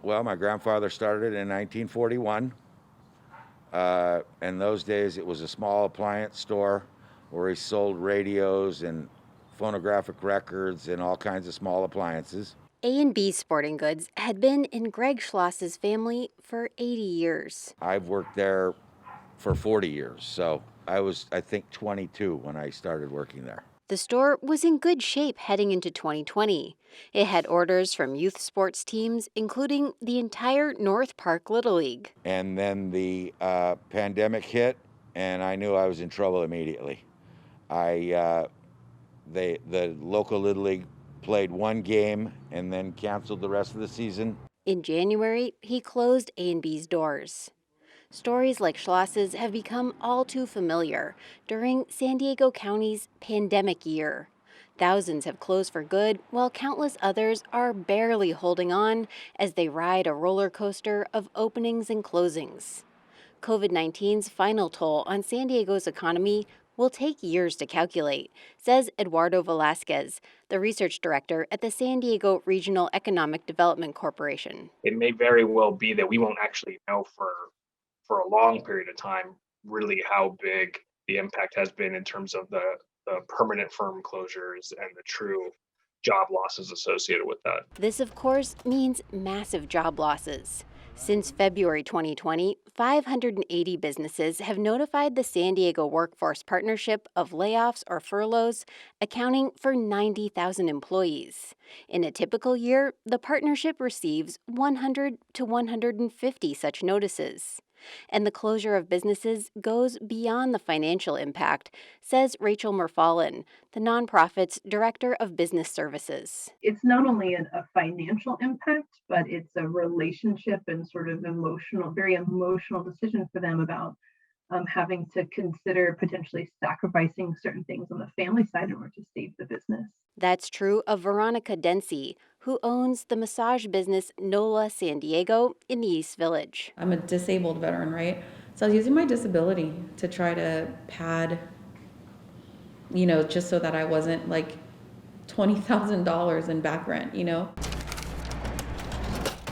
Well, my grandfather started in 1941. In those days, it was a small appliance store where he sold radios and phonographic records and all kinds of small appliances. A&B Sporting Goods had been in Greg Schloss's family for 80 years. I've worked there for 40 years, so I was, I think, 22 when I started working there. The store was in good shape heading into 2020. It had orders from youth sports teams, including the entire North Park Little League. And then the pandemic hit, and I knew I was in trouble immediately. The local Little League played one game and then canceled the rest of the season. In January, he closed A&B's doors. Stories like Schloss's have become all too familiar during San Diego County's pandemic year. Thousands have closed for good, while countless others are barely holding on as they ride a roller coaster of openings and closings. COVID-19's final toll on San Diego's economy will take years to calculate, says Eduardo Velasquez, the research director at the San Diego Regional Economic Development Corporation. It may very well be that we won't actually know for a long period of time really how big the impact has been in terms of the permanent firm closures and the true job losses associated with that. This, of course, means massive job losses. Since February 2020, 580 businesses have notified the San Diego Workforce Partnership of layoffs or furloughs, accounting for 90,000 employees. In a typical year, the partnership receives 100 to 150 such notices. And the closure of businesses goes beyond the financial impact, says Rachel MERFALEN, the nonprofit's director of business services. It's not only a financial impact, but it's a relationship and sort of emotional, very emotional decision for them about having to consider potentially sacrificing certain things on the family side in order to save the business. That's true of VERONICA DENSEY, who owns the massage business NOLA San Diego in the East Village. I'm a disabled veteran, right? So I was using my disability to try to pad, just so that I wasn't like $20,000 in back rent,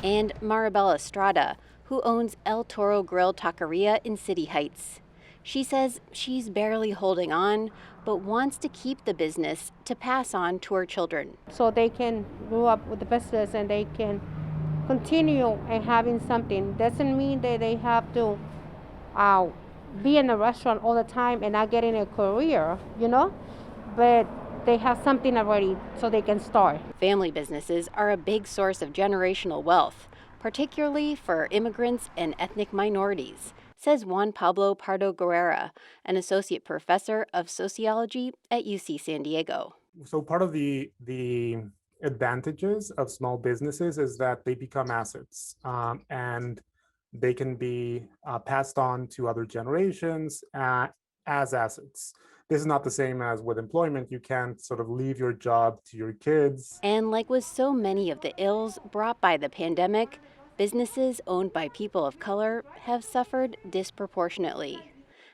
And MARIBEL ESTRADA, who owns El Toro Grill Taqueria in City Heights. She says she's barely holding on, but wants to keep the business to pass on to her children. So they can grow up with the business and they can continue and having something. Doesn't mean that they have to be in a restaurant all the time and not getting a career, but they have something already so they can start. Family businesses are a big source of generational wealth, particularly for immigrants and ethnic minorities, says Juan Pablo Pardo Guerrera, an associate professor of sociology at UC San Diego. So part of the advantages of small businesses is that they become assets, and they can be passed on to other generations as assets. This is not the same as with employment. You can't sort of leave your job to your kids. And like with so many of the ills brought by the pandemic, businesses owned by people of color have suffered disproportionately.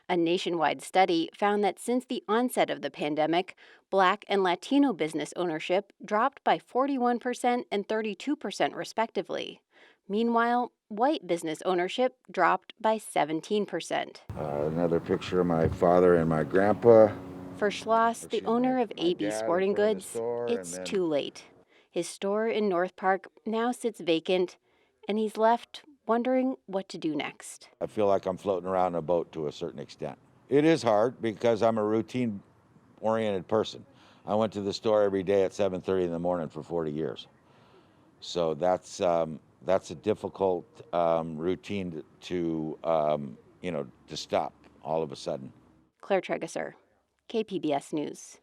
A nationwide study found that since the onset of the pandemic, Black and Latino business ownership dropped by 41% and 32% respectively. Meanwhile, white business ownership dropped by 17%. Another picture of my father and my grandpa. For Schloss, the owner of AB Sporting Goods, it's too late. His store in North Park now sits vacant, and he's left wondering what to do next. I feel like I'm floating around in a boat to a certain extent. It is hard because I'm a routine-oriented person. I went to the store every day at 7:30 in the morning for 40 years. So that's a difficult routine to stop all of a sudden. Claire Trageser, KPBS News.